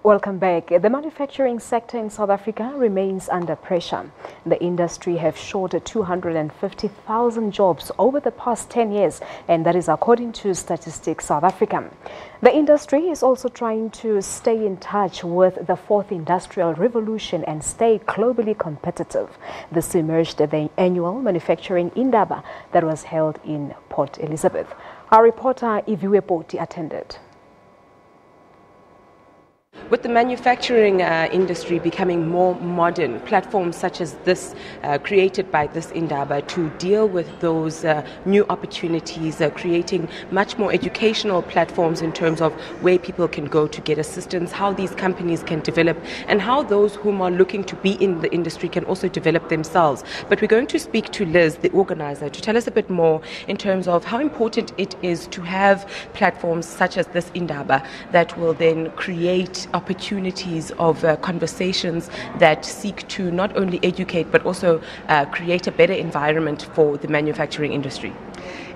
Welcome back. The manufacturing sector in South Africa remains under pressure. The industry have shorted 250,000 jobs over the past 10 years, and that is according to Statistics South Africa. The industry is also trying to stay in touch with the fourth industrial revolution and stay globally competitive. This emerged at the annual manufacturing Indaba that was held in Port Elizabeth. Our reporter Iviwe Poti attended. With the manufacturing industry becoming more modern, platforms such as this created by this Indaba to deal with those new opportunities, creating much more educational platforms in terms of where people can go to get assistance, how these companies can develop, and how those whom are looking to be in the industry can also develop themselves. But we're going to speak to Liz, the organizer, to tell us a bit more in terms of how important it is to have platforms such as this Indaba that will then create opportunities of conversations that seek to not only educate but also create a better environment for the manufacturing industry.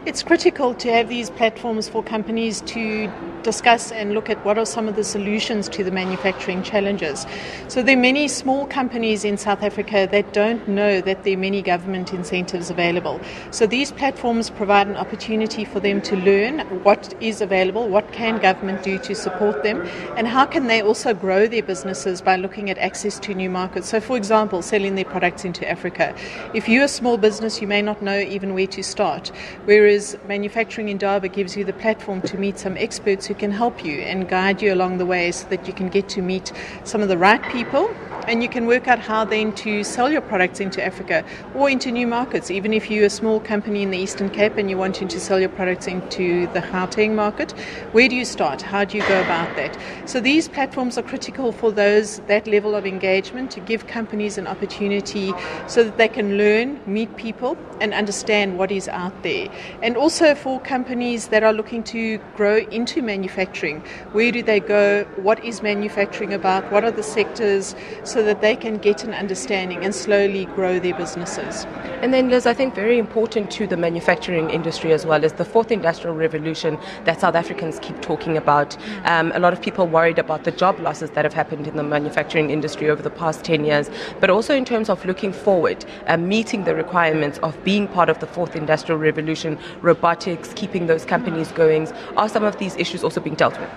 It's critical to have these platforms for companies to discuss and look at what are some of the solutions to the manufacturing challenges. So there are many small companies in South Africa that don't know that there are many government incentives available. So these platforms provide an opportunity for them to learn what is available, what can government do to support them, and how can they also grow their businesses by looking at access to new markets. So for example, selling their products into Africa. If you're a small business, you may not know even where to start, whereas manufacturing Indaba gives you the platform to meet some experts who can help you and guide you along the way so that you can get to meet some of the right people and you can work out how then to sell your products into Africa or into new markets. Even if you're a small company in the Eastern Cape and you're wanting to sell your products into the Gauteng market, where do you start? How do you go about that? So these platforms are critical for that level of engagement to give companies an opportunity so that they can learn, meet people and understand what is out there. And also for companies that are looking to grow into manufacturing, where do they go? What is manufacturing about? What are the sectors? So that they can get an understanding and slowly grow their businesses. And then, Liz, I think very important to the manufacturing industry as well is the fourth industrial revolution that South Africans keep talking about. A lot of people worried about the job losses that have happened in the manufacturing industry over the past 10 years, but also in terms of looking forward, meeting the requirements of being part of the fourth industrial revolution, robotics, keeping those companies going. Are some of these issues also being dealt with?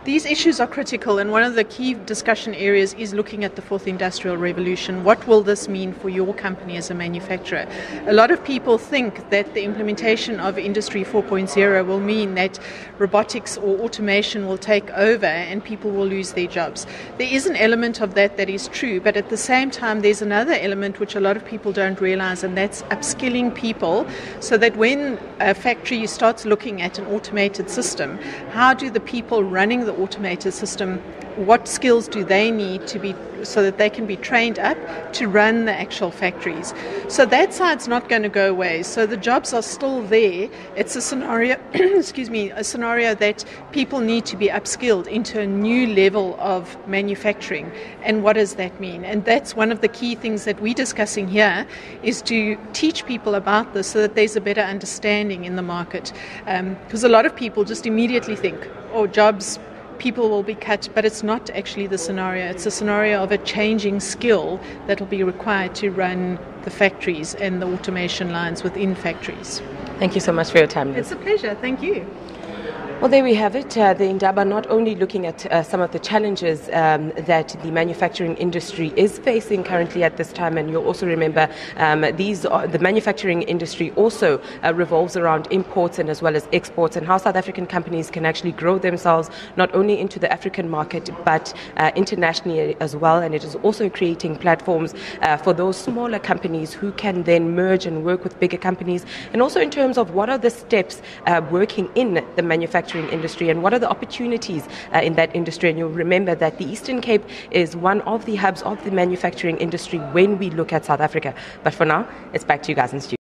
These issues are critical, and one of the key discussion areas is looking at the fourth industrial revolution. What will this mean for your company as a manufacturer? A lot of people think that the implementation of Industry 4.0 will mean that robotics or automation will take over and people will lose their jobs. There is an element of that is true, but at the same time there's another element which a lot of people don't realize, and that's upskilling people so that when a factory starts looking at an automated system, how do the people running the automated system, what skills do they need to be so that they can be trained up to run the actual factories? So that side's not going to go away. So the jobs are still there. It's a scenario, a scenario that people need to be upskilled into a new level of manufacturing. And what does that mean? And that's one of the key things that we're discussing here, is to teach people about this so that there's a better understanding in the market. Because a lot of people just immediately think, oh, jobs, people will be cut, but it's not actually the scenario. It's a scenario of a changing skill that will be required to run the factories and the automation lines within factories. Thank you so much for your time, Liz. It's a pleasure. Thank you. Well, there we have it. The Indaba not only looking at some of the challenges that the manufacturing industry is facing currently at this time, and you'll also remember the manufacturing industry also revolves around imports and as well as exports, and how South African companies can actually grow themselves not only into the African market but internationally as well. And it is also creating platforms for those smaller companies who can then merge and work with bigger companies, and also in terms of what are the steps working in the manufacturing industry and what are the opportunities in that industry. And you'll remember that the Eastern Cape is one of the hubs of the manufacturing industry when we look at South Africa. But for now, it's back to you guys in studio.